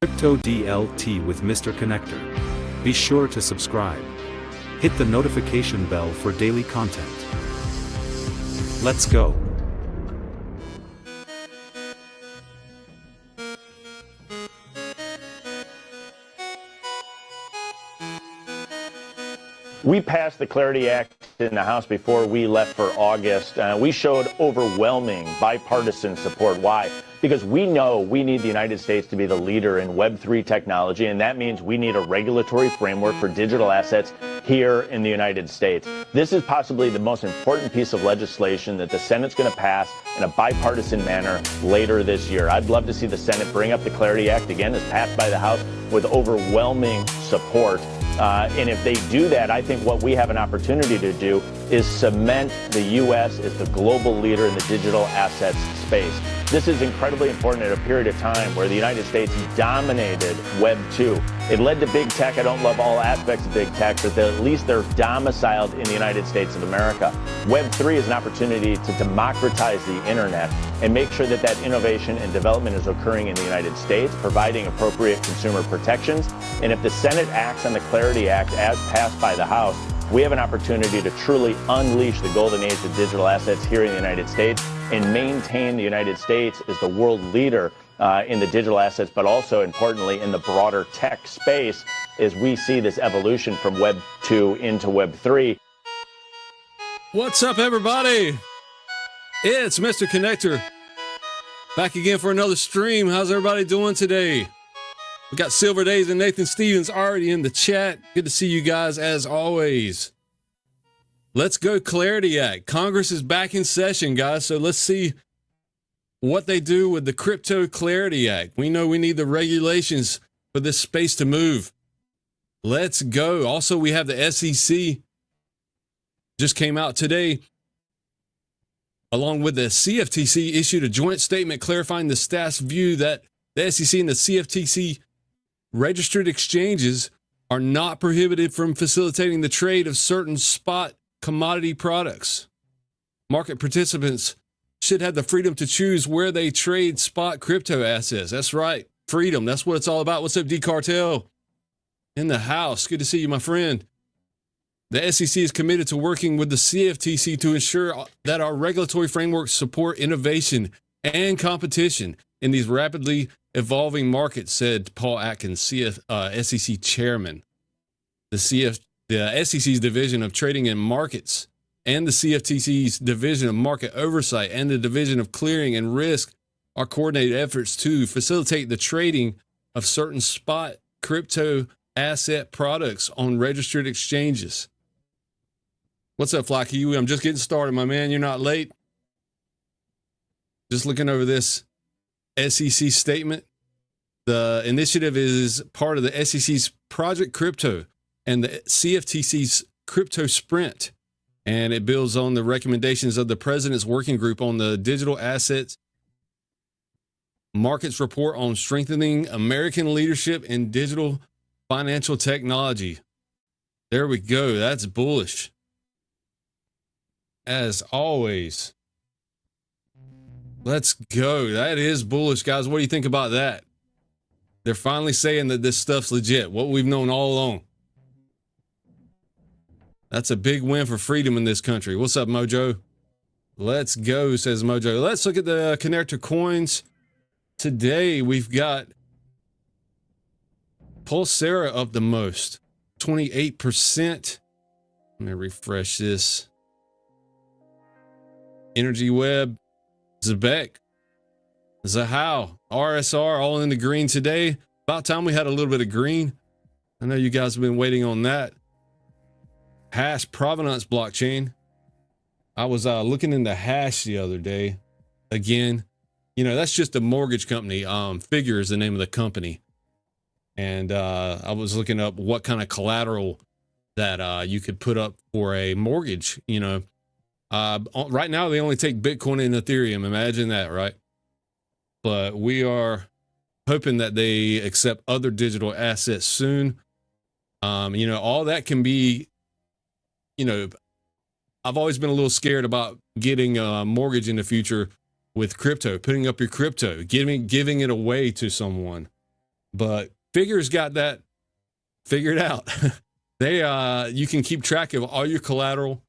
Crypto DLT with MrConectr. Be sure to subscribe. Hit the notification bell for daily content. Let's go. We passed the Clarity Act in the House before we left for August. We showed overwhelming bipartisan support. Why? Because we know we need the United States to be the leader in Web3 technology, and that means we need a regulatory framework for digital assets here in the United States. This is possibly the most important piece of legislation that the Senate's going to pass in a bipartisan manner later this year. I'd love to see the Senate bring up the Clarity Act again, as passed by the House, with overwhelming support. And if they do that, I think what we have an opportunity to do is cement the U.S. as the global leader in the digital assets space. This is incredibly important at a period of time where the United States dominated Web 2. It led to big tech. I don't love all aspects of big tech, but at least they're domiciled in the United States of America. Web 3 is an opportunity to democratize the internet and make sure that that innovation and development is occurring in the United States, providing appropriate consumer protections. And if the Senate acts on the Clarity Act as passed by the House, we have an opportunity to truly unleash the golden age of digital assets here in the United States and maintain the United States as the world leader in the digital assets, but also importantly in the broader tech space as we see this evolution from Web 2 into Web 3. What's up, everybody? It's MrConectr back again for another stream. How's everybody doing today? We got Silver Days and Nathan Stevens already in the chat. Good to see you guys as always. Let's go Clarity Act. Congress is back in session, guys. So let's see what they do with the Crypto Clarity Act. We know we need the regulations for this space to move. Let's go. Also, we have the SEC just came out today, along with the CFTC, issued a joint statement clarifying the staff's view that the SEC and the CFTC registered exchanges are not prohibited from facilitating the trade of certain spot commodity products. Market participants should have the freedom to choose where they trade spot crypto assets. That's right. Freedom. That's what it's all about. What's up, D Cartel? In the house. Good to see you, my friend. The SEC is committed to working with the CFTC to ensure that our regulatory frameworks support innovation and competition in these rapidly evolving markets, said Paul Atkins, SEC chairman. The SEC's division of trading and markets and the CFTC's division of market oversight and the division of clearing and risk are coordinated efforts to facilitate the trading of certain spot crypto asset products on registered exchanges. What's up, Flocky? I'm just getting started, my man. You're not late. Just looking over this SEC statement. The initiative is part of the SEC's Project Crypto and the CFTC's Crypto Sprint, and it builds on the recommendations of the President's Working Group on the Digital Assets Markets Report on Strengthening American Leadership in Digital Financial Technology. There we go. That's bullish, as always. Let's go. That is bullish, guys. What do you think about that? They're finally saying that this stuff's legit, what we've known all along. That's a big win for freedom in this country. What's up, Mojo? Let's go, says Mojo. Let's look at the Connector coins. Today, we've got Pulsera up the most, 28%. Let me refresh this. Energy Web, Zebek, Zahao, RSR, all in the green today. About time we had a little bit of green. I know you guys have been waiting on that. Hash Provenance blockchain. I was looking into Hash the other day. Again, you know, that's just a mortgage company. Figure is the name of the company. And I was looking up what kind of collateral that you could put up for a mortgage. You know, right now they only take Bitcoin and Ethereum. Imagine that, right? But we are hoping that they accept other digital assets soon. You know, all that can be, you know, I've always been a little scared about getting a mortgage in the future with crypto, putting up your crypto, giving it away to someone. But Figure's got that figured out. You can keep track of all your collateral.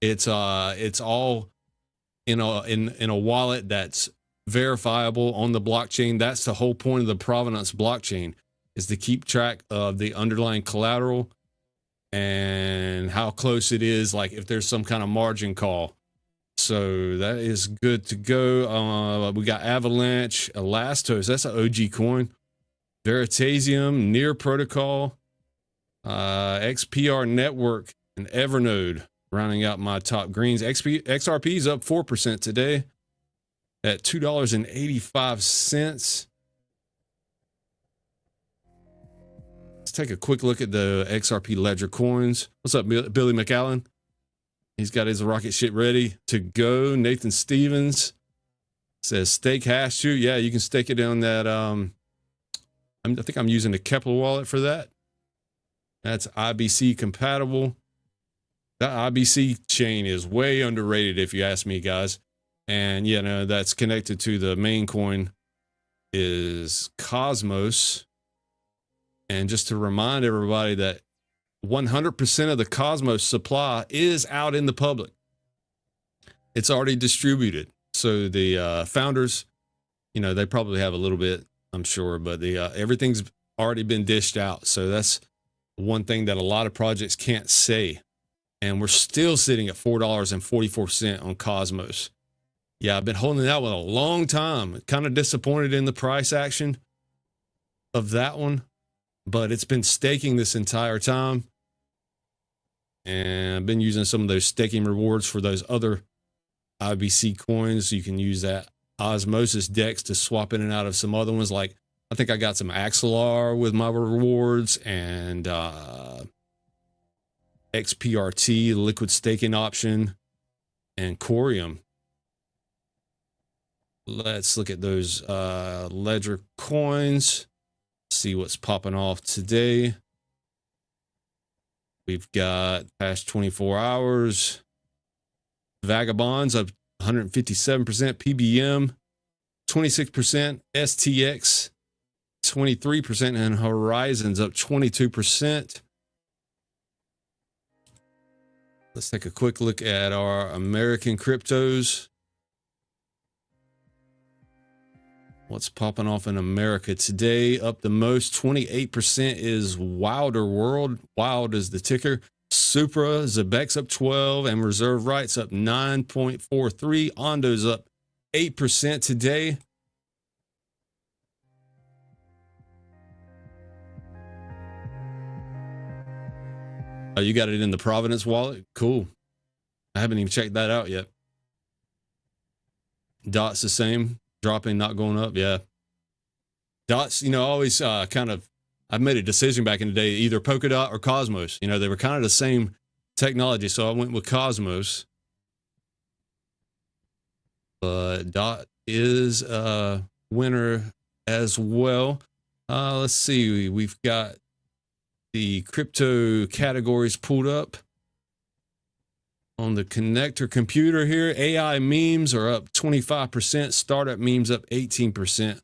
It's all in a wallet that's verifiable on the blockchain. That's the whole point of the provenance blockchain, is to keep track of the underlying collateral and how close it is, like if there's some kind of margin call. So that is good to go. We got Avalanche, Elastos, that's an OG coin, Veritasium, Near Protocol, XPR Network, and Evernode rounding out my top greens. XRP is up 4% today at $2.85. Let's take a quick look at the XRP Ledger coins. What's up, Billy McAllen? He's got his rocket ship ready to go. Nathan Stevens says stake hash too. Yeah, you can stake it on that. I think I'm using the Kepler wallet for that. That's IBC compatible. That IBC chain is way underrated, if you ask me, guys. And you know, that's connected to the main coin is Cosmos. And just to remind everybody that 100% of the Cosmos supply is out in the public. It's already distributed. So the founders, you know, they probably have a little bit, I'm sure, but the everything's already been dished out. So that's one thing that a lot of projects can't say. And we're still sitting at $4.44 on Cosmos. Yeah, I've been holding that one a long time. Kind of disappointed in the price action of that one, but it's been staking this entire time. And I've been using some of those staking rewards for those other IBC coins. So you can use that Osmosis DEX to swap in and out of some other ones. Like, I think I got some Axelar with my rewards, and XPRT, liquid staking option, and COREUM. Let's look at those Ledger coins, see what's popping off today. We've got past 24 hours. Vagabonds up 157%, PBM 26%, STX 23%, and Horizons up 22%. Let's take a quick look at our American cryptos. What's popping off in America today? Up the most, 28% is Wilder World. Wild is the ticker. Supra, Zebex up 12, and Reserve Rights up 9.43. Ondo's up 8% today. Oh, you got it in the Providence wallet? Cool. I haven't even checked that out yet. Dot's the same. Dropping, not going up. Yeah. Dots, you know, always kind of, I made a decision back in the day, either Polkadot or Cosmos. You know, they were kind of the same technology. So I went with Cosmos. But Dot is a winner as well. Let's see. We've got the crypto categories pulled up on the connector computer here. AI memes are up 25%. Startup memes up 18%,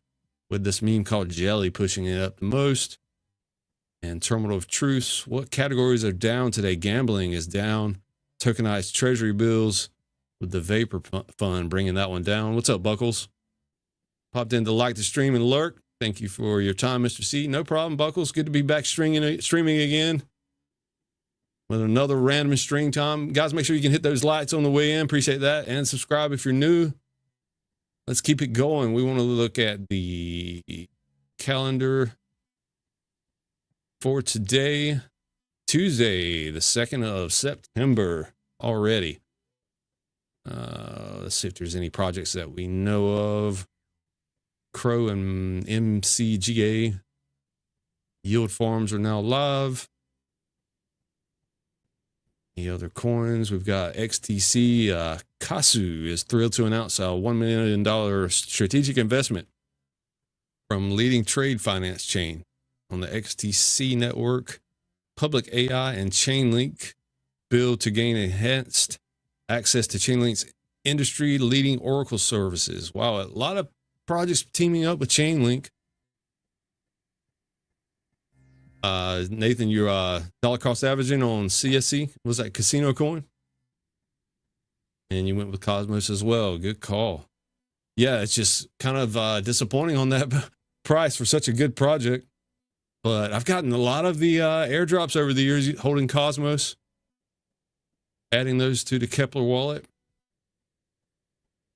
with this meme called Jelly pushing it up the most. And Terminal of Truth. What categories are down today? Gambling is down. Tokenized treasury bills with the Vapor Fund bringing that one down. What's up, Buckles? Popped in to like the stream and lurk. Thank you for your time, Mr. C. No problem, Buckles. Good to be back streaming again with another random stream time. Guys, make sure you can hit those lights on the way in. Appreciate that. And subscribe if you're new. Let's keep it going. We want to look at the calendar for today, Tuesday, the 2nd of September already. Let's see if there's any projects that we know of. Crow and MCGA yield farms are now live. Any other coins? We've got XTC. Kasu is thrilled to announce a $1 million strategic investment from leading trade finance chain on the XTC network. Public AI and Chainlink build to gain enhanced access to Chainlink's industry leading Oracle services. Wow, a lot of projects teaming up with Chainlink. Nathan, you're dollar cost averaging on CSC. Was that Casino Coin? And you went with Cosmos as well. Good call. Yeah, it's just kind of disappointing on that price for such a good project. But I've gotten a lot of the airdrops over the years holding Cosmos, adding those to the Kepler wallet.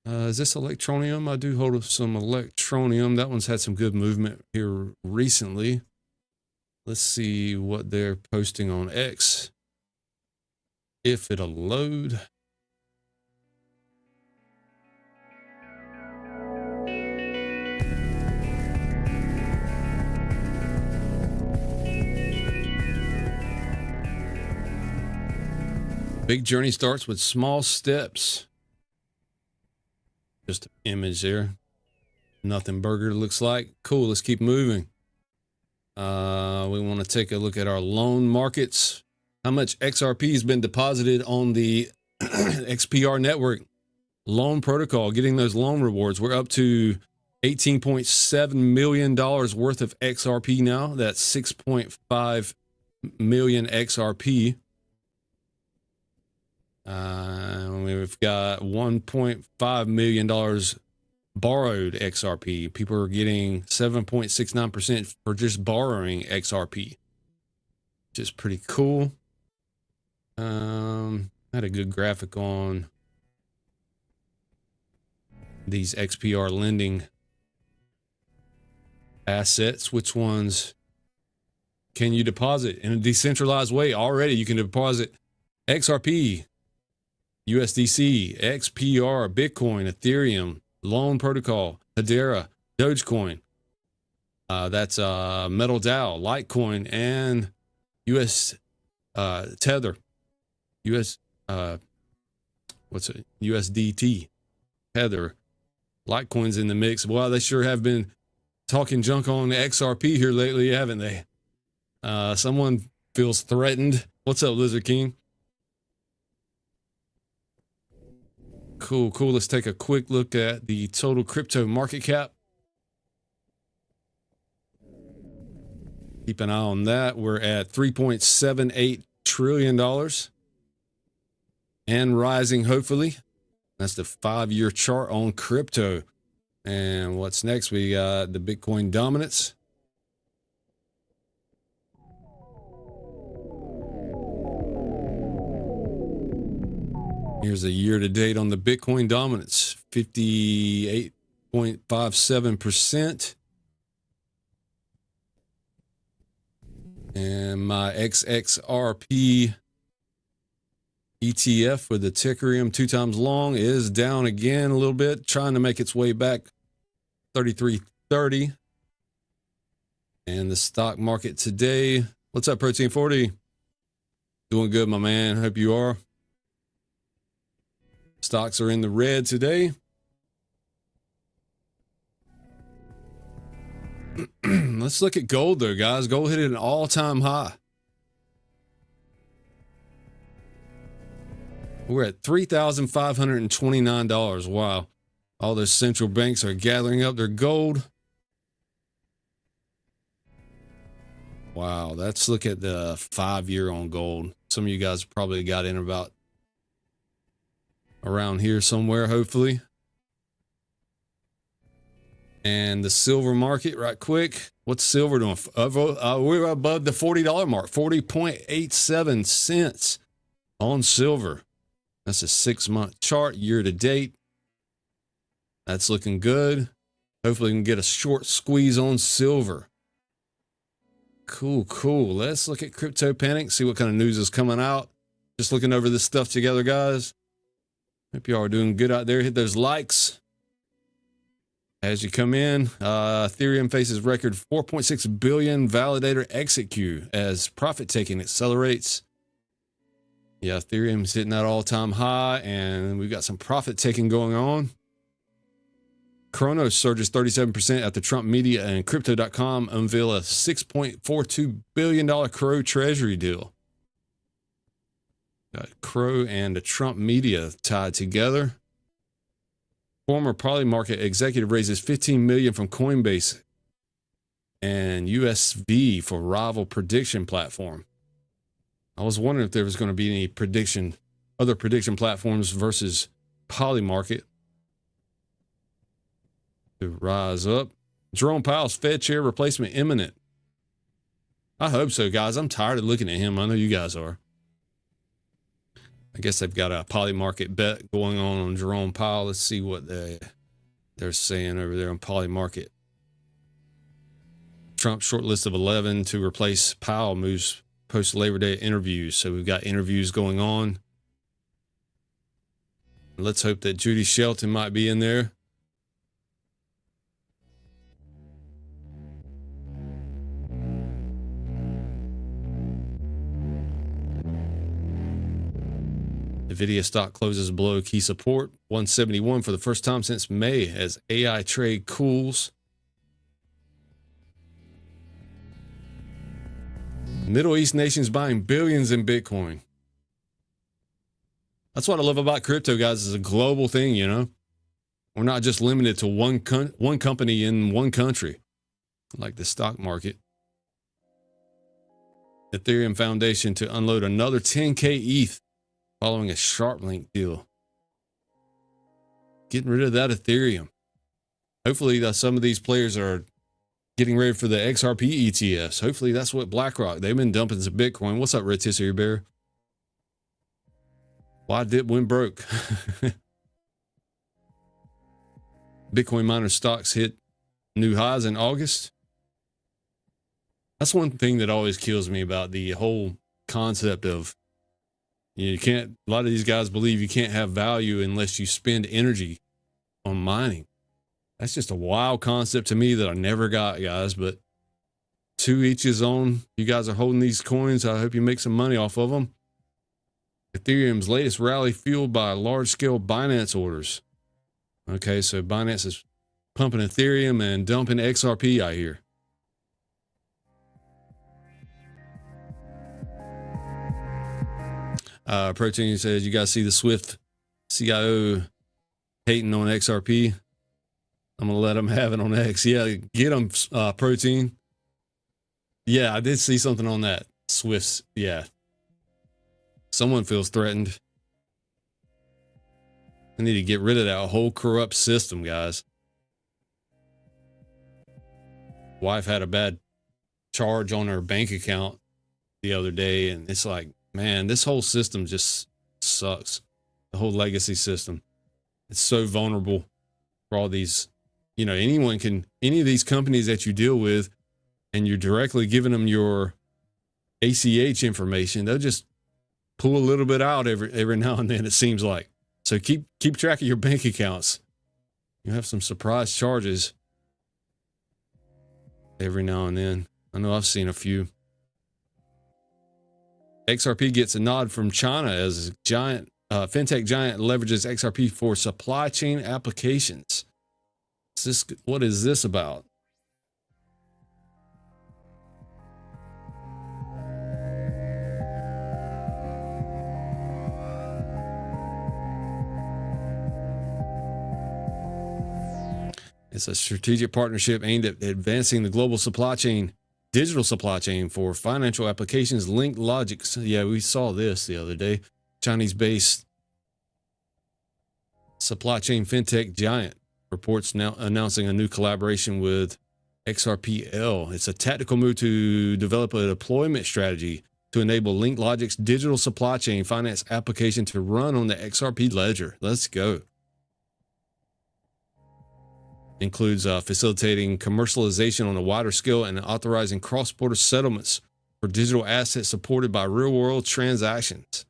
Is this Electronium? I do hold some Electronium. That one's had some good movement here recently. Let's see what they're posting on X. If it'll load. Big journey starts with small steps. Just an image there. Nothing burger looks like. Cool, let's keep moving. We want to take a look at our loan markets. How much XRP has been deposited on the XPR network loan protocol, getting those loan rewards. We're up to $18.7 million worth of XRP now. That's 6.5 million XRP. We've got $1.5 million borrowed XRP. People are getting 7.69% for just borrowing XRP, which is pretty cool. I had a good graphic on these XPR lending assets. Which ones can you deposit in a decentralized way? Already you can deposit XRP, USDC, XPR, Bitcoin, Ethereum, Loan Protocol, Hedera, Dogecoin. That's Metal DAO, Litecoin, and US Tether. USDT, Tether. Litecoin's in the mix. Wow, they sure have been talking junk on the XRP here lately, haven't they? Someone feels threatened. What's up, Lizard King? Cool. Let's take a quick look at the total crypto market cap. Keep an eye on that. We're at $3.78 trillion and rising, hopefully. That's the 5-year chart on crypto. And what's next? We got the Bitcoin dominance. Here's a year to date on the Bitcoin dominance, 58.57%. And my XXRP ETF with the Ticorium 2 times long is down again a little bit, trying to make its way back 33.30. And the stock market today, what's up, Protein 40? Doing good, my man. Hope you are. Stocks are in the red today. Let's look at gold though, guys. Gold hit an all-time high. We're at $3,529. Wow. All those central banks are gathering up their gold. Wow. Let's look at the 5-year on gold. Some of you guys probably got in about around here somewhere, hopefully. And the silver market, right quick. What's silver doing? We're above the $40 mark, 40.87 cents on silver. That's a 6-month chart, year to date. That's looking good. Hopefully we can get a short squeeze on silver. Cool. Let's look at Crypto Panic, see what kind of news is coming out. Just looking over this stuff together, guys. Hope y'all are doing good out there. Hit those likes as you come in. Ethereum faces record 4.6 billion validator exit queue as profit taking accelerates. Yeah, Ethereum's hitting that all-time high, and we've got some profit taking going on. Kronos surges 37% after Trump Media and Crypto.com unveil a $6.42 billion Crow Treasury deal. Got Crow and the Trump Media tied together. Former Polymarket executive raises $15 million from Coinbase and USV for rival prediction platform. I was wondering if there was going to be any other prediction platforms versus Polymarket to rise up. Jerome Powell's Fed chair replacement imminent. I hope so, guys. I'm tired of looking at him. I know you guys are. I guess they've got a Polymarket bet going on Jerome Powell. Let's see what they're saying over there on Polymarket. Trump short list of 11 to replace Powell moves post Labor Day interviews. So we've got interviews going on. Let's hope that Judy Shelton might be in there. Nvidia stock closes below key support, 171 for the first time since May as AI trade cools. Middle East nations buying billions in Bitcoin. That's what I love about crypto, guys. It's a global thing, you know. We're not just limited to one company in one country, like the stock market. Ethereum Foundation to unload another 10K ETH following a SharpLink deal. Getting rid of that Ethereum. Hopefully some of these players are getting ready for the XRP ETFs. Hopefully that's what BlackRock, they've been dumping some Bitcoin. What's up, Red Tissue Bear? Why dip when broke? Bitcoin miner stocks hit new highs in August. That's one thing that always kills me about the whole concept of, you can't, a lot of these guys believe you can't have value unless you spend energy on mining. That's just a wild concept to me that I never got, guys, but to each his own. You guys are holding these coins. I hope you make some money off of them. Ethereum's latest rally fueled by large-scale Binance orders. Okay, so Binance is pumping Ethereum and dumping XRP, I hear. Protein says, you guys see the Swift CIO hating on XRP? I'm going to let him have it on X. Yeah, get him, Protein. Yeah, I did see something on that. Swift's, yeah. Someone feels threatened. I need to get rid of that whole corrupt system, guys. Wife had a bad charge on her bank account the other day, and it's like, man, this whole system just sucks. The whole legacy system. It's so vulnerable for all these, you know, anyone can, any of these companies that you deal with and you're directly giving them your ACH information, they'll just pull a little bit out every now and then, it seems like. So keep track of your bank accounts. You have some surprise charges every now and then. I know I've seen a few. XRP gets a nod from China as giant fintech giant leverages XRP for supply chain applications. What is this about? It's a strategic partnership aimed at advancing the global supply chain, digital supply chain for financial applications. Linked Logics. Yeah, we saw this the other day. Chinese-based supply chain fintech giant reports now announcing a new collaboration with XRPL. It's a tactical move to develop a deployment strategy to enable Linked Logic's digital supply chain finance application to run on the XRP ledger. Let's go. Includes facilitating commercialization on a wider scale and authorizing cross-border settlements for digital assets supported by real-world transactions.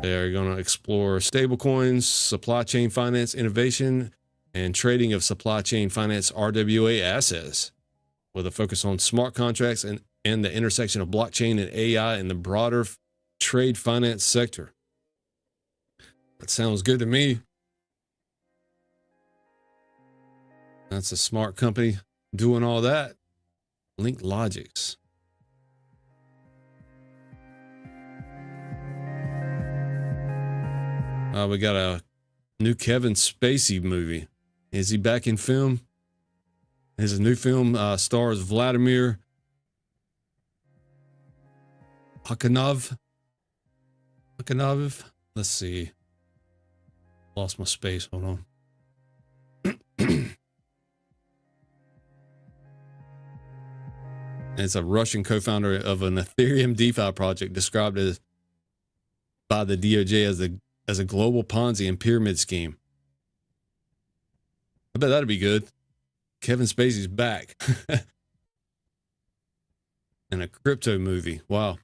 They are going to explore stablecoins, supply chain finance innovation, and trading of supply chain finance RWA assets with a focus on smart contracts and and the intersection of blockchain and AI in the broader trade finance sector. That sounds good to me. That's a smart company doing all that. Link Logics. We got a new Kevin Spacey movie. Is he back in film? His new film stars Vladimir Hakanov. Let's see. Lost my space. Hold on. It's a Russian co-founder of an Ethereum DeFi project described as by the DOJ as a global Ponzi and pyramid scheme. I bet that'd be good. Kevin Spacey's back. And a crypto movie. Wow.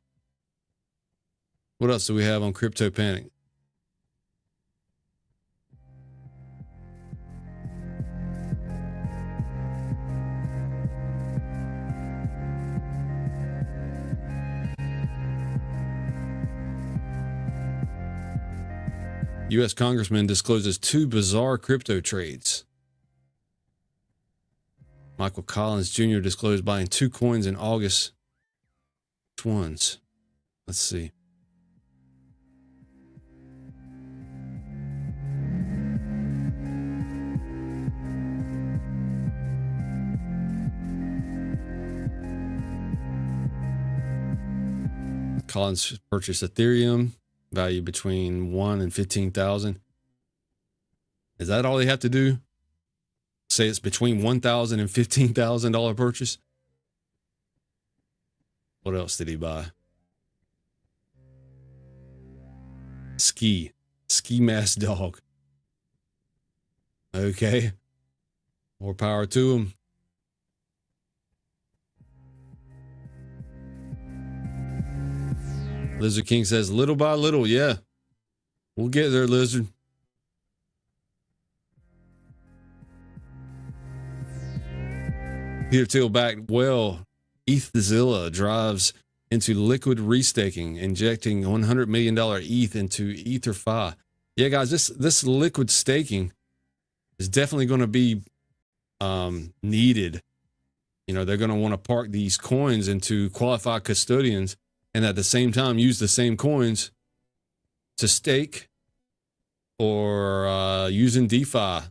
What else do we have on Crypto Panic? U.S. Congressman discloses 2 bizarre crypto trades. Michael Collins Jr. disclosed buying 2 coins in August. Which ones? Let's see. Collins purchased Ethereum, value between 1 and 15,000. Is that all they have to do? Say it's between $1,000 and $15,000 purchase. What else did he buy? Ski mask dog. Okay. More power to him. Lizard King says, little by little, yeah. We'll get there, Lizard. Peter Thiel backed well. ETHZilla drives into liquid restaking, injecting $100 million ETH into EtherFi. Yeah, guys, this liquid staking is definitely going to be needed. You know, they're going to want to park these coins into qualified custodians and at the same time use the same coins to stake or using DeFi.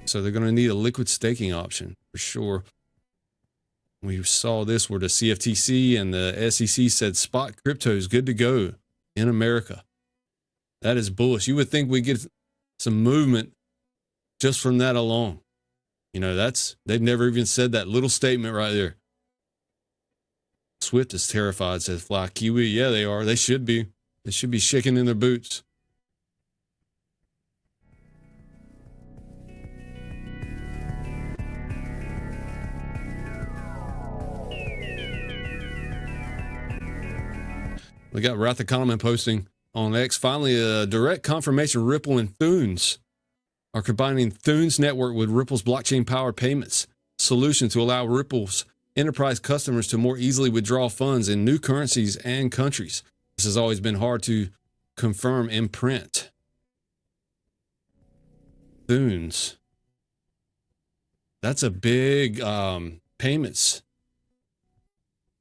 So they're going to need a liquid staking option for sure. We saw this where the CFTC and the SEC said spot crypto is good to go in America. That is bullish. You would think we get some movement just from that alone. You know, they've never even said that little statement right there. Swift is terrified, says Fly Kiwi. Yeah, they are. They should be. They should be shaking in their boots. We got Wrath of Common posting on X. Finally, a direct confirmation Ripple and Thunes are combining Thunes network with Ripple's blockchain-powered payments solution to allow Ripple's enterprise customers to more easily withdraw funds in new currencies and countries. This has always been hard to confirm in print. Thunes. That's a big payments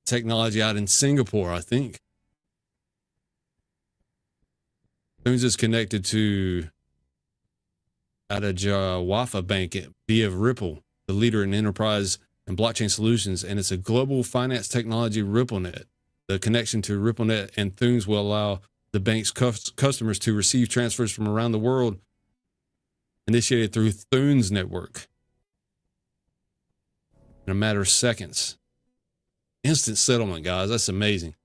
technology out in Singapore, I think. Thunes is connected to Wafa Bank via Ripple, the leader in enterprise and blockchain solutions, and it's a global finance technology RippleNet. The connection to RippleNet and Thunes will allow the bank's customers to receive transfers from around the world initiated through Thunes network in a matter of seconds. Instant settlement, guys. That's amazing.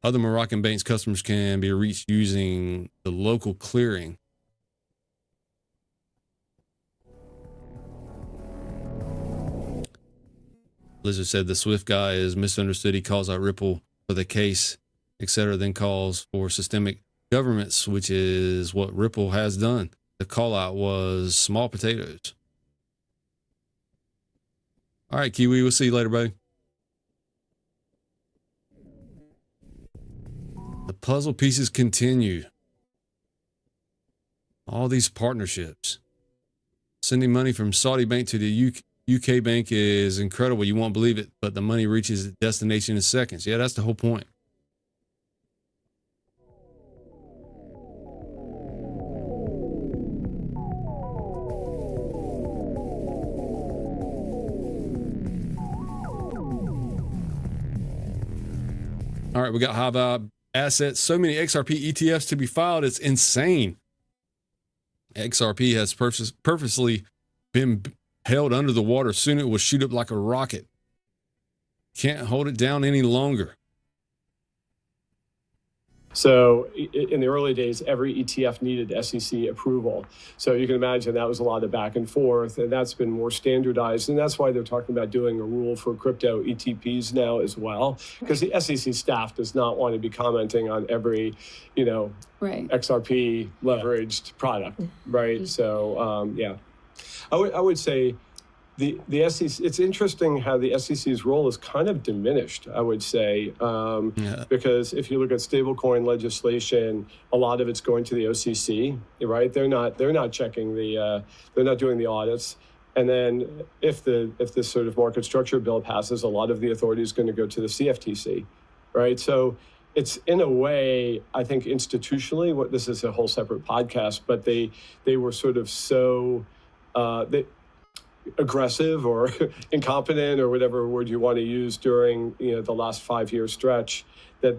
Other Moroccan banks' customers can be reached using the local clearing. Blizzard said the Swift guy is misunderstood. He calls out Ripple for the case, etc., then calls for systemic governments, which is what Ripple has done. The call out was small potatoes. All right, Kiwi, we'll see you later, buddy. The puzzle pieces continue. All these partnerships. Sending money from Saudi bank to the UK bank is incredible. You won't believe it, but the money reaches its destination in seconds. Yeah, that's the whole point. All right, we got high vibe assets. So many XRP ETFs to be filed. It's insane. XRP has purposely been held under the water. Soon it will shoot up like a rocket. Can't hold it down any longer. So in the early days, every ETF needed SEC approval. So you can imagine that was a lot of back and forth, and that's been more standardized. And that's why they're talking about doing a rule for crypto ETPs now as well, because the SEC staff does not want to be commenting on every, right. XRP leveraged product, right? So, yeah, I would say the SEC, it's interesting how the SEC's role is kind of diminished, I would say, because if you look at stablecoin legislation, a lot of it's going to the OCC, right? They're not checking they're not doing the audits. And then if this sort of market structure bill passes, a lot of the authority is going to go to the CFTC, right? So it's in a way, I think institutionally, this is a whole separate podcast, but they were sort of so aggressive or incompetent or whatever word you want to use during the last 5-year stretch that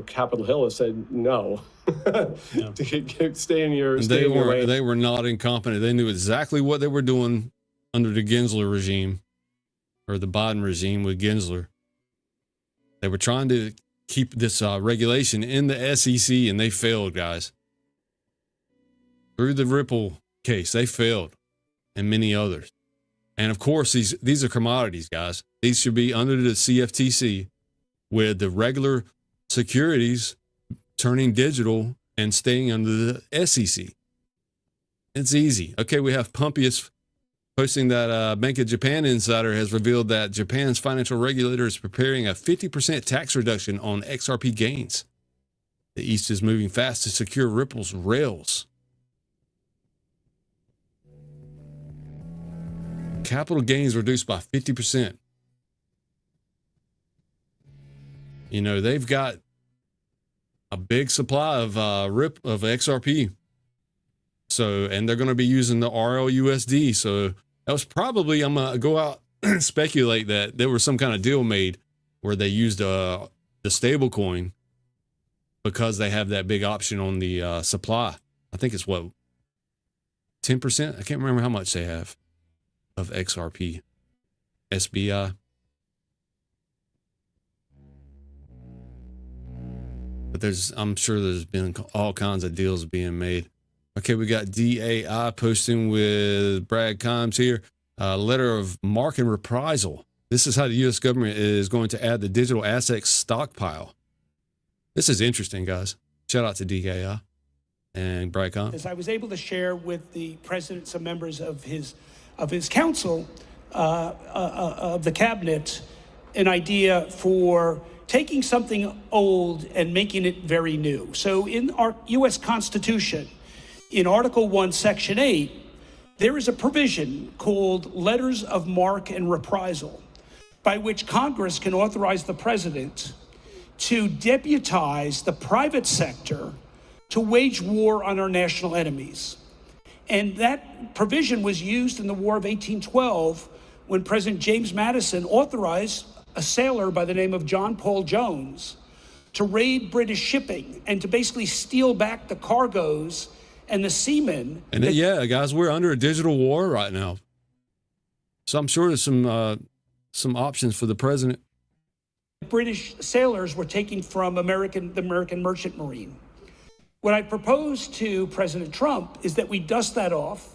Capitol Hill has said no. Stay in your lane. They were not incompetent. They knew exactly what they were doing under the Gensler regime, or the Biden regime with Gensler. They were trying to keep this regulation in the SEC, and they failed, guys. Through the Ripple case, they failed. And many others. And of course, these are commodities, guys. These should be under the CFTC, with the regular securities turning digital and staying under the SEC. It's easy. Okay, we have Pumpius posting that Bank of Japan insider has revealed that Japan's financial regulator is preparing a 50% tax reduction on XRP gains. The East is moving fast to secure Ripple's rails. Capital gains reduced by 50%. They've got a big supply of XRP. So, and they're going to be using the RLUSD. So that was probably, I'm going to go out and speculate that there was some kind of deal made where they used the stable coin because they have that big option on the supply. I think it's 10%? I can't remember how much they have of XRP, SBI. But I'm sure there's been all kinds of deals being made. Okay, we got DAI posting with Brad Kimes here. Letter of marque and reprisal. This is how the U.S. government is going to add the digital assets stockpile. This is interesting, guys. Shout out to DAI and Brad Kimes. As I was able to share with the president, some members of his council, of the cabinet, an idea for taking something old and making it very new. So in our U.S. Constitution, in Article 1, Section 8, there is a provision called letters of marque and reprisal, by which Congress can authorize the president to deputize the private sector to wage war on our national enemies. And that provision was used in the War of 1812 when President James Madison authorized a sailor by the name of John Paul Jones to raid British shipping and to basically steal back the cargoes and the seamen. And yeah, guys, we're under a digital war right now. So I'm sure there's some options for the president. British sailors were taking from the American merchant marine. What I proposed to President Trump is that we dust that off,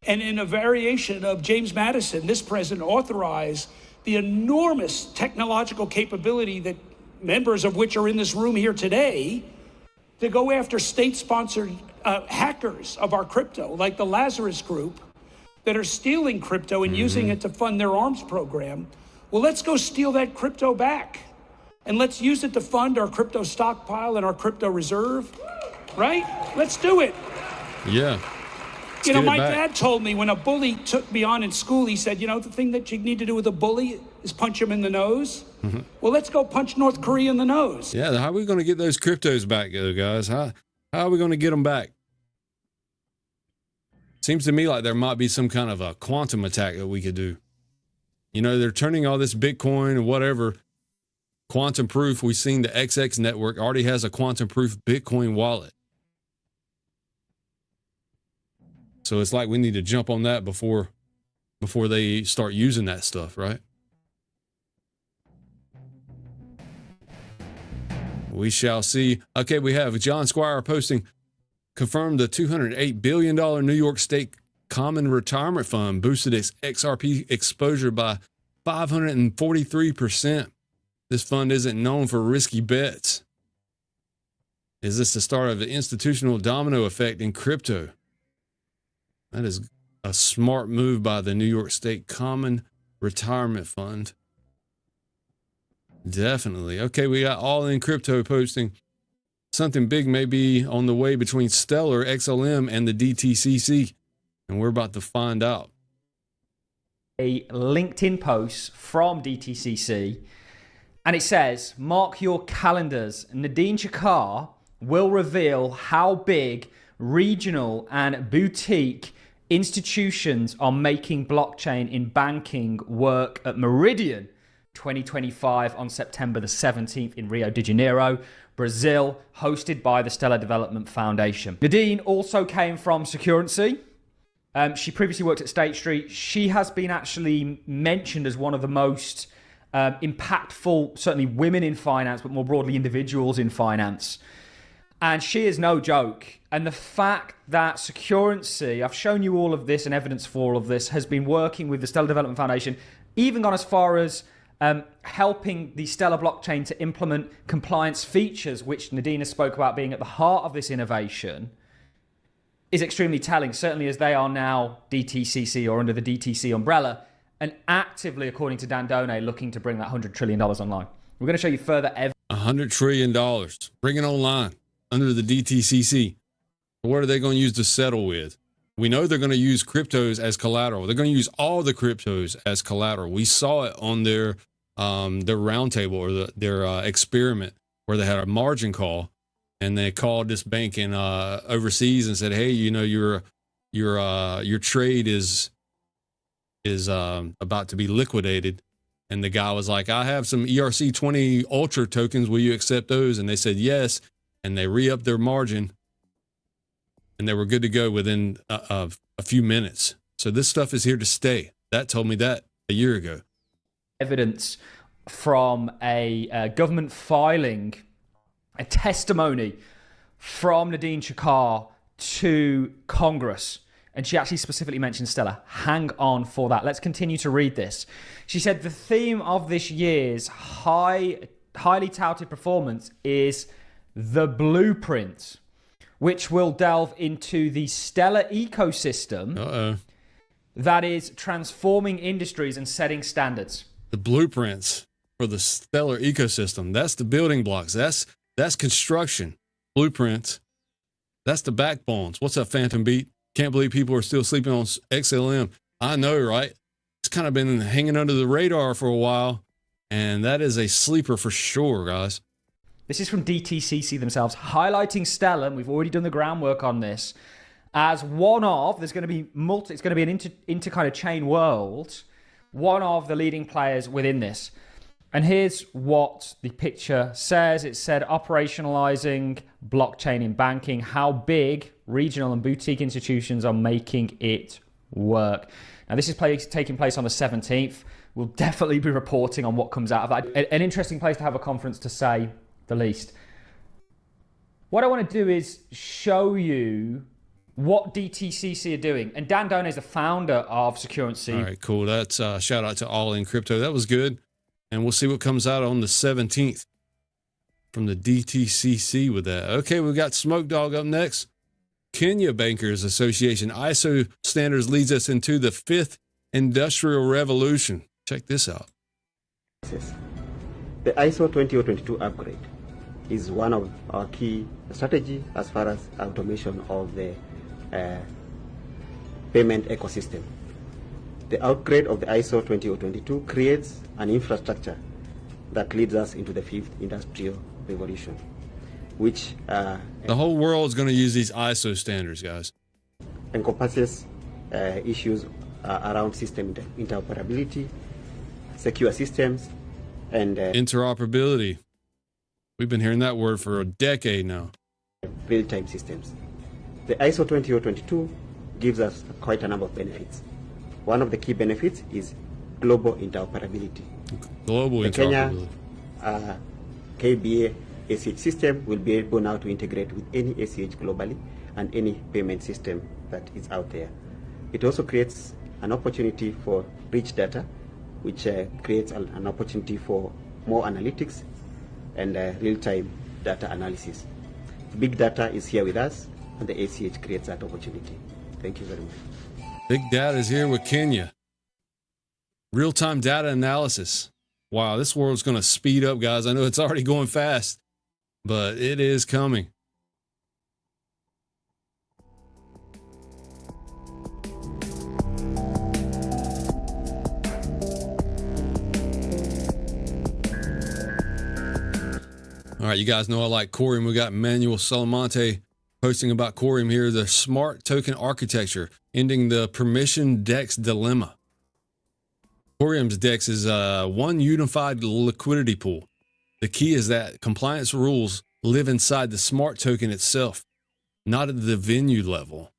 and in a variation of James Madison, this president authorized the enormous technological capability that members of which are in this room here today to go after state-sponsored hackers of our crypto, like the Lazarus Group, that are stealing crypto and using it to fund their arms program. Well, let's go steal that crypto back. And let's use it to fund our crypto stockpile and our crypto reserve, right? Let's do it. Yeah. You know, my dad told me when a bully took me on in school, he said, you know, the thing that you need to do with a bully is punch him in the nose. Well, let's go punch North Korea in the nose. Yeah, how are we going to get those cryptos back, though, guys? How are we going to get them back? Seems to me like there might be some kind of a quantum attack that we could do. You know, they're turning all this Bitcoin and whatever quantum proof. We've seen the XX network already has a quantum proof Bitcoin wallet. So it's like we need to jump on that before they start using that stuff, right? We shall see. Okay, we have John Squire posting, confirmed the $208 billion New York State Common Retirement Fund boosted its XRP exposure by 543%. This fund isn't known for risky bets. Is this the start of an institutional domino effect in crypto? That is a smart move by the New York State Common Retirement Fund. Definitely. Okay, we got All In Crypto posting, something big may be on the way between Stellar, XLM, and the DTCC, and we're about to find out. A LinkedIn post from DTCC, and it says, mark your calendars. Nadine Chakar will reveal how big regional and boutique institutions are making blockchain in banking work at Meridian 2025 on September the 17th in Rio de Janeiro, Brazil, hosted by the Stellar Development Foundation. Nadine also came from Securrency. She previously worked at State Street. She has been actually mentioned as one of the most impactful, certainly women in finance, but more broadly individuals in finance. And she is no joke. And the fact that Securrency, I've shown you all of this and evidence for all of this, has been working with the Stellar Development Foundation, even gone as far as helping the Stellar blockchain to implement compliance features, which Nadina spoke about being at the heart of this innovation, is extremely telling, certainly as they are now DTCC or under the DTC umbrella, and actively, according to Dan Donay, looking to bring that $100 trillion online. We're going to show you further evidence. $100 trillion. Bring it online under the DTCC. What are they going to use to settle with? We know they're going to use cryptos as collateral. They're going to use all the cryptos as collateral. We saw it on their roundtable or their experiment where they had a margin call, and they called this bank in overseas and said, "Hey, you know, your trade is about to be liquidated." And the guy was like, "I have some ERC20 Ultra tokens. Will you accept those?" And they said yes, and they re-upped their margin, and they were good to go within a few minutes. So this stuff is here to stay. That told me that a year ago. Evidence from a government filing, a testimony from Nadine Chakar to Congress. And she actually specifically mentioned Stellar. Hang on for that. Let's continue to read this. She said the theme of this year's highly touted performance is the blueprint, which will delve into the Stellar ecosystem that is transforming industries and setting standards. The blueprints for the Stellar ecosystem. That's the building blocks. That's construction. Blueprints. That's the backbones. What's up, Phantom Beat? Can't believe people are still sleeping on XLM. I know, right? It's kind of been hanging under the radar for a while, and that is a sleeper for sure, guys. This is from DTCC themselves, highlighting Stellar, and we've already done the groundwork on this, as one of, there's going to be it's going to be an inter kind of chain world, one of the leading players within this. And here's what the picture says. It said, operationalizing blockchain in banking, how big regional and boutique institutions are making it work. Now, this is taking place on the 17th. We'll definitely be reporting on what comes out of that. An interesting place to have a conference, to say the least. What I want to do is show you what DTCC are doing. And Dan Donay is the founder of Securrency. All right, cool. That's shout out to All In Crypto. That was good. And we'll see what comes out on the 17th from the DTCC with that. Okay, we've got Smoke Dog up next. Kenya Bankers Association. ISO standards leads us into the fifth industrial revolution. Check this out. The ISO 20022 upgrade is one of our key strategy as far as automation of the payment ecosystem. The upgrade of the ISO 20022 creates an infrastructure that leads us into the fifth industrial revolution, which the whole world is going to use these ISO standards, guys. Encompasses issues around system interoperability, secure systems, and interoperability. We've been hearing that word for a decade now. Real-time systems. The ISO 20022 gives us quite a number of benefits. One of the key benefits is global interoperability. Global interoperability. Kenya KBA ACH system will be able now to integrate with any ACH globally and any payment system that is out there. It also creates an opportunity for rich data, which creates an opportunity for more analytics and real-time data analysis. Big data is here with us, and the ACH creates that opportunity. Thank you very much. Big data is here with Kenya. Real-time data analysis. Wow, this world's going to speed up, guys. I know it's already going fast, but it is coming. All right, you guys know I like COREUM. We got Manuel Salamonte posting about COREUM here, the smart token architecture, ending the permission DEX dilemma. COREUM's DEX is one unified liquidity pool. The key is that compliance rules live inside the smart token itself, not at the venue level.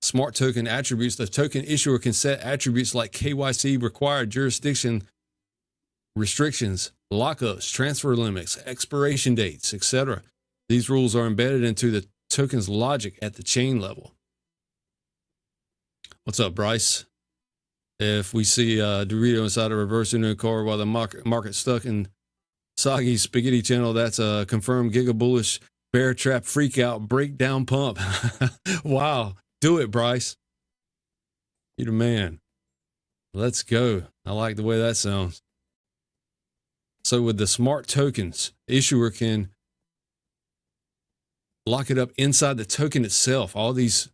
Smart token attributes, the token issuer can set attributes like KYC required jurisdiction restrictions, lockups, transfer limits, expiration dates, etc. These rules are embedded into the token's logic at the chain level. What's up, Bryce? If we see Dorito inside a reverse Uno car while the market stuck in soggy spaghetti channel, that's a confirmed giga bullish bear trap freak out breakdown pump. Wow. Do it, Bryce. You the man. Let's go. I like the way that sounds. So with the smart tokens, issuer can lock it up inside the token itself. All these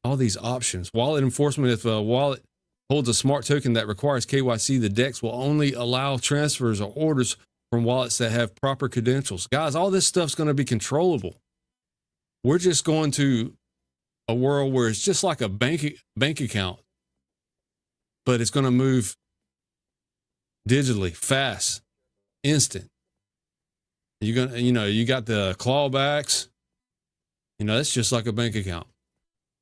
options. Wallet enforcement. If a wallet holds a smart token that requires KYC, the DEX will only allow transfers or orders from wallets that have proper credentials. Guys, all this stuff's going to be controllable. We're just going to a world where it's just like a bank account, but it's going to move digitally, fast, instant. You got the clawbacks. That's just like a bank account.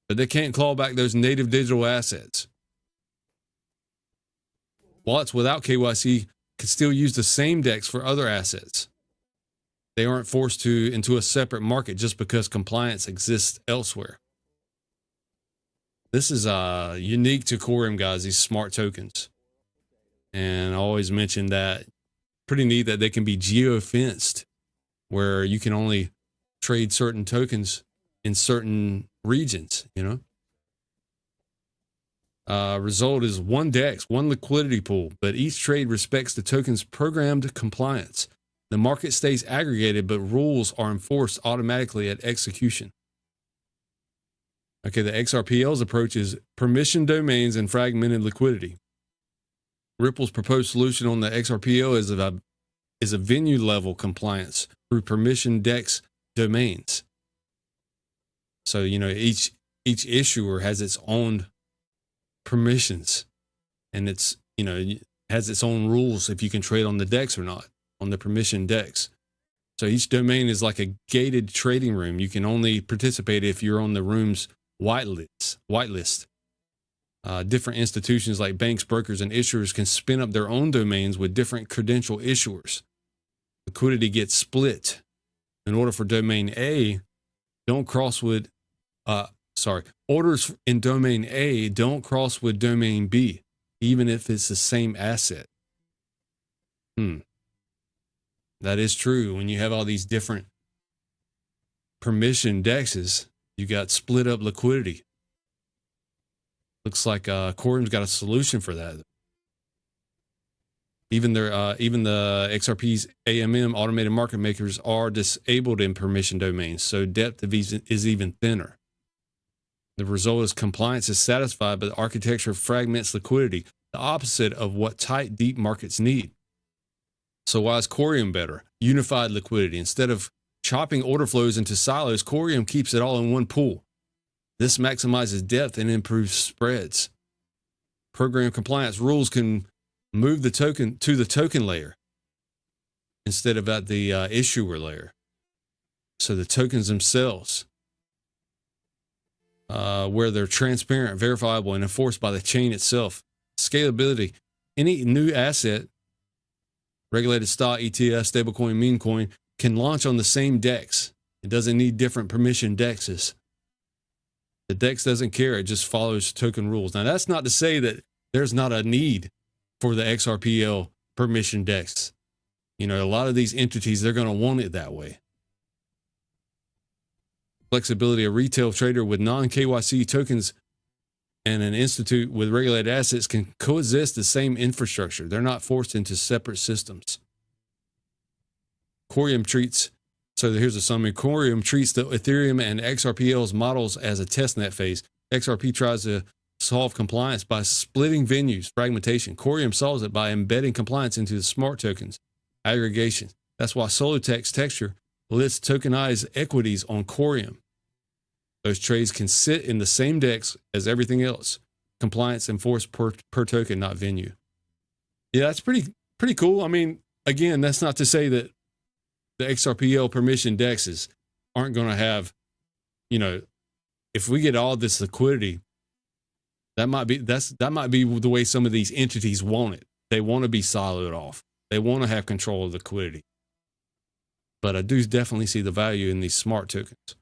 But they can't claw back those native digital assets. Wallets without KYC can still use the same DEX for other assets. They aren't forced into a separate market just because compliance exists elsewhere. This is unique to COREUM, guys, these smart tokens. And I always mention that pretty neat that they can be geo-fenced, where you can only trade certain tokens in certain regions, Result is one DEX, one liquidity pool, but each trade respects the token's programmed compliance. The market stays aggregated, but rules are enforced automatically at execution. Okay, the XRPL's approach is permission domains and fragmented liquidity. Ripple's proposed solution on the XRPL is a venue level compliance through permission DEX domains. So, each issuer has its own permissions, and it's, has its own rules if you can trade on the DEX or not, on the permission DEX. So each domain is like a gated trading room. You can only participate if you're on the room's whitelist. Different institutions like banks, brokers, and issuers can spin up their own domains with different credential issuers. Liquidity gets split. In order for domain A, orders in domain A don't cross with domain B, even if it's the same asset. That is true. When you have all these different permission dexes, you got split up liquidity. Looks like COREUM's got a solution for that. Even the XRP's AMM automated market makers are disabled in permission domains, so depth is even thinner. The result is compliance is satisfied, but the architecture fragments liquidity, the opposite of what tight, deep markets need. So why is COREUM better? Unified liquidity. Instead of chopping order flows into silos, COREUM keeps it all in one pool. This maximizes depth and improves spreads. Program compliance rules can move the token to the token layer instead of at the issuer layer. So the tokens themselves, where they're transparent, verifiable, and enforced by the chain itself. Scalability. Any new asset, regulated stock, ETF, stablecoin, meme coin, can launch on the same DEX. It doesn't need different permission DEXs. The DEX doesn't care. It just follows token rules. Now, that's not to say that there's not a need for the XRPL permission DEX. You know, a lot of these entities, they're going to want it that way. Flexibility. A retail trader with non-KYC tokens and an institute with regulated assets can coexist the same infrastructure. They're not forced into separate systems. COREUM treats, so here's a summary. COREUM treats the Ethereum and XRPL's models as a testnet phase. XRP tries to solve compliance by splitting venues, fragmentation. COREUM solves it by embedding compliance into the smart tokens, aggregation. That's why Solotex Texture lists tokenized equities on COREUM. Those trades can sit in the same DEX as everything else. Compliance enforced per token, not venue. Yeah, that's pretty cool. I mean, again, that's not to say that the XRPL permission DEXs aren't going to have, you know, if we get all this liquidity, that might be the way some of these entities want it. They want to be siloed off. They want to have control of liquidity. But I do definitely see the value in these smart tokens.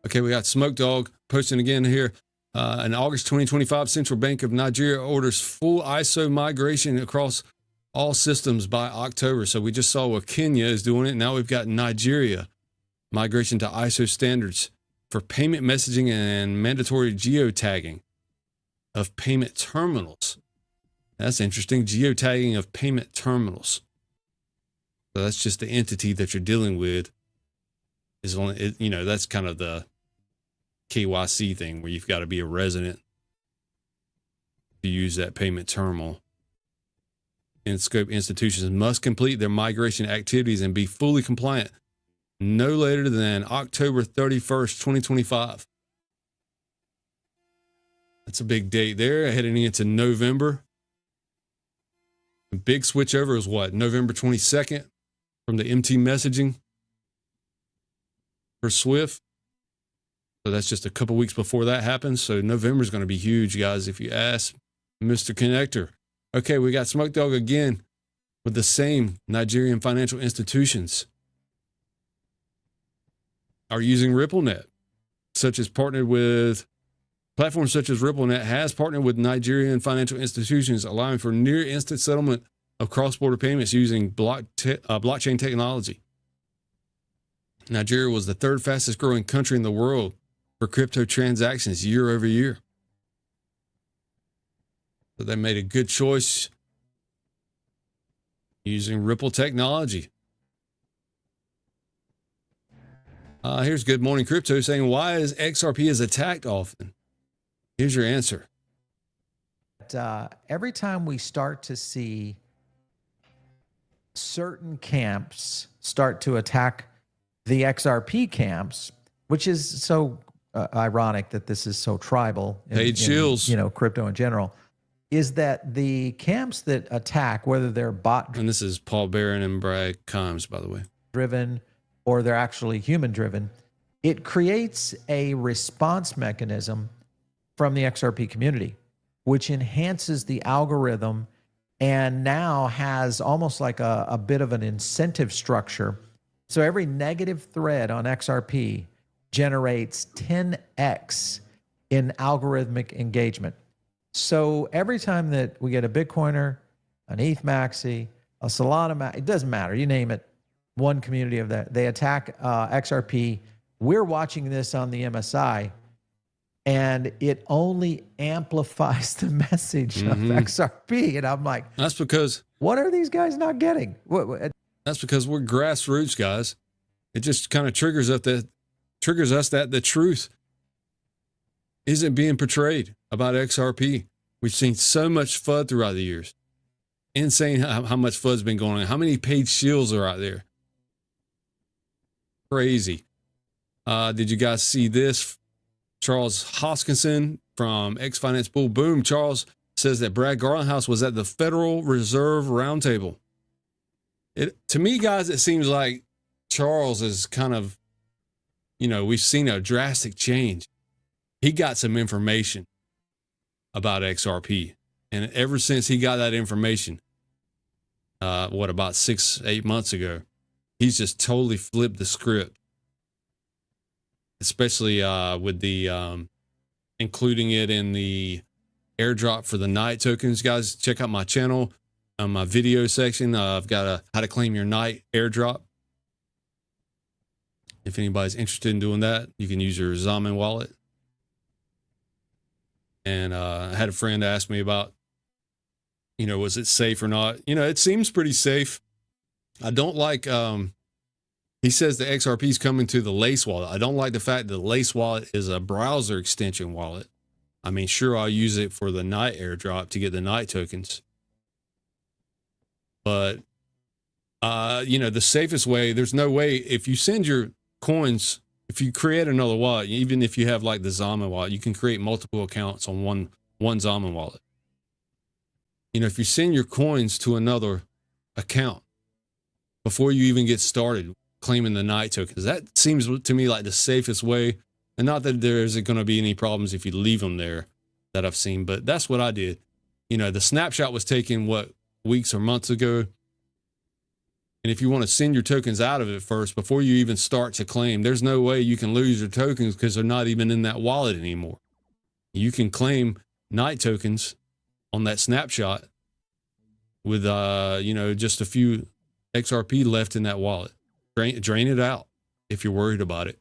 Okay, we got Smoke Dog posting again here. In August 2025, Central Bank of Nigeria orders full ISO migration across all systems by October. So we just saw what Kenya is doing it. Now we've got Nigeria migration to ISO standards for payment messaging and mandatory geotagging of payment terminals. That's interesting. Geotagging of payment terminals. So that's just the entity that you're dealing with. Is only, you know, that's kind of the KYC thing where you've got to be a resident to use that payment terminal. In scope, institutions must complete their migration activities and be fully compliant no later than October 31st, 2025. That's a big date there, heading into November. The big switch over is what? November 22nd from the MT messaging for Swift. So that's just a couple weeks before that happens. So November is going to be huge, guys, if you ask MrConectr. Okay, we got Smoke Dog again with the same Nigerian financial institutions are using RippleNet, platforms such as RippleNet has partnered with Nigerian financial institutions, allowing for near instant settlement of cross-border payments using blockchain technology. Nigeria was the third fastest growing country in the world for crypto transactions year over year. So they made a good choice using Ripple technology. Here's Good Morning Crypto saying, why is XRP is attacked often? Here's your answer. Every time we start to see certain camps start to attack the XRP camps, which is so ironic that this is so tribal in crypto in general, is that the camps that attack, whether they're bot and this is Paul Barron and Brad Kimes, by the way, driven or they're actually human driven, it creates a response mechanism from the XRP community, which enhances the algorithm and now has almost like a bit of an incentive structure. So every negative thread on XRP generates 10x in algorithmic engagement. So every time that we get a Bitcoiner, an ETH maxi, a Solana maxi, it doesn't matter, you name it, one community of that, they attack XRP. We're watching this on the MSI, and it only amplifies the message of XRP. And I'm like, that's because, what are these guys not getting? That's because we're grassroots guys. It just kind of triggers us that the truth isn't being portrayed about XRP. We've seen so much FUD throughout the years. Insane how much FUD's been going on. How many paid shills are out there? Crazy. Did you guys see this? Charles Hoskinson from X Finance Bull. Boom. Charles says that Brad Garlinghouse was at the Federal Reserve Roundtable. To me, guys, it seems like Charles is kind of, we've seen a drastic change. He got some information about XRP. And ever since he got that information, about 6-8 months ago, he's just totally flipped the script. Especially with the including it in the airdrop for the night tokens. Guys, check out my channel, my video section. I've got a how to claim your night airdrop. If anybody's interested in doing that, you can use your Zaman wallet. And I had a friend ask me about, was it safe or not? It seems pretty safe. I don't like, he says the XRP is coming to the Lace wallet. I don't like the fact that the Lace wallet is a browser extension wallet. I mean, sure, I'll use it for the night airdrop to get the night tokens. But, the safest way, there's no way, if you send your coins, if you create another wallet, even if you have like the Zaman wallet, you can create multiple accounts on one Zaman wallet. If you send your coins to another account before you even get started claiming the night tokens, that seems to me like the safest way. And not that there isn't going to be any problems if you leave them there that I've seen, but that's what I did. The snapshot was taken, weeks or months ago. And if you want to send your tokens out of it first, before you even start to claim, there's no way you can lose your tokens because they're not even in that wallet anymore. You can claim night tokens on that snapshot with, just a few XRP left in that wallet. Drain it out if you're worried about it.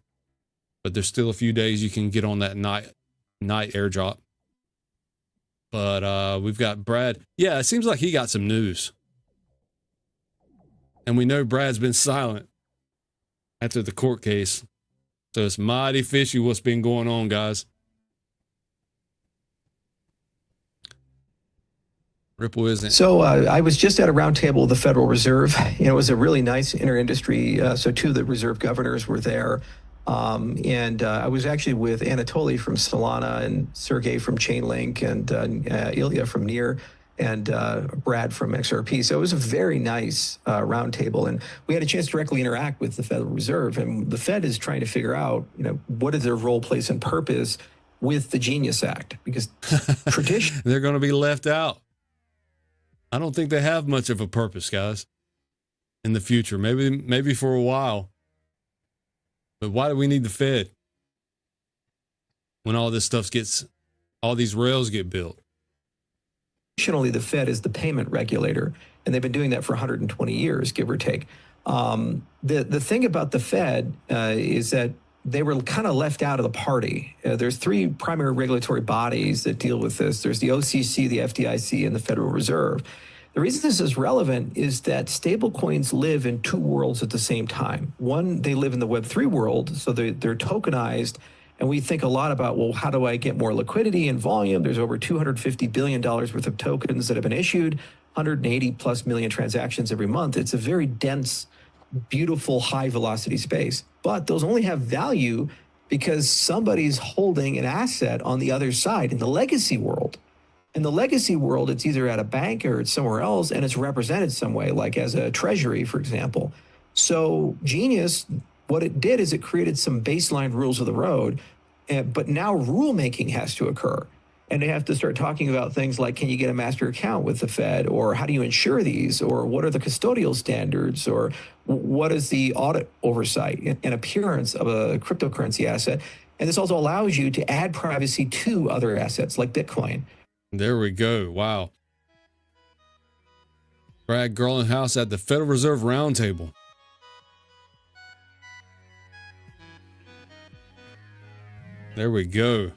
But there's still a few days you can get on that night airdrop. But we've got Brad. Yeah, it seems like he got some news. And we know Brad's been silent after the court case. So it's mighty fishy what's been going on, guys. Ripple isn't. So I was just at a roundtable with the Federal Reserve. It was a really nice inter-industry. So two of the reserve governors were there. And I was actually with Anatoly from Solana and Sergey from Chainlink and Ilya from Near and Brad from XRP. So it was a very nice roundtable. And we had a chance to directly interact with the Federal Reserve. And the Fed is trying to figure out, what is their role, place, and purpose with the Genius Act? Because tradition... They're going to be left out. I don't think they have much of a purpose, guys, in the future. Maybe for a while. But why do we need the Fed when all this stuff all these rails get built? Traditionally, the Fed is the payment regulator, and they've been doing that for 120 years, give or take. The thing about the Fed is that they were kind of left out of the party. There's three primary regulatory bodies that deal with this. There's the OCC, the FDIC, and the Federal Reserve. The reason this is relevant is that stablecoins live in two worlds at the same time. One, they live in the Web3 world, so they're tokenized, and we think a lot about, well, how do I get more liquidity and volume? There's over $250 billion worth of tokens that have been issued, 180 plus million transactions every month. It's a very dense, beautiful, high velocity space. But those only have value because somebody's holding an asset on the other side in the legacy world. In the legacy world, it's either at a bank or it's somewhere else, and it's represented some way, like as a treasury, for example. So Genius, what it did is it created some baseline rules of the road, but now rulemaking has to occur. And they have to start talking about things like, can you get a master account with the Fed? Or how do you insure these? Or what are the custodial standards? Or what is the audit oversight and appearance of a cryptocurrency asset? And this also allows you to add privacy to other assets like Bitcoin. There we go. Wow. Brad Garlinghouse at the Federal Reserve Roundtable. There we go.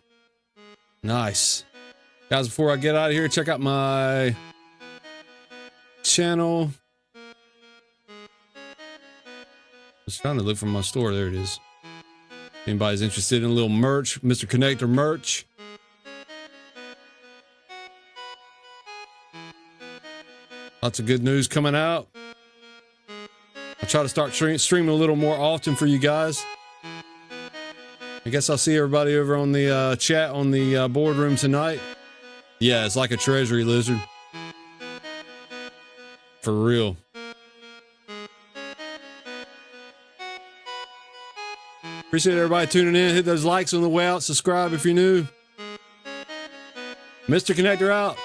Nice. Guys, before I get out of here, check out my channel. I was trying to look for my store. There it is. If anybody's interested in a little merch, MrConectr merch. Lots of good news coming out. I'll try to start streaming a little more often for you guys. I guess I'll see everybody over on the chat on the boardroom tonight. Yeah, it's like a treasury lizard. For real. Appreciate everybody tuning in. Hit those likes on the way out. Subscribe if you're new. MrConectr out.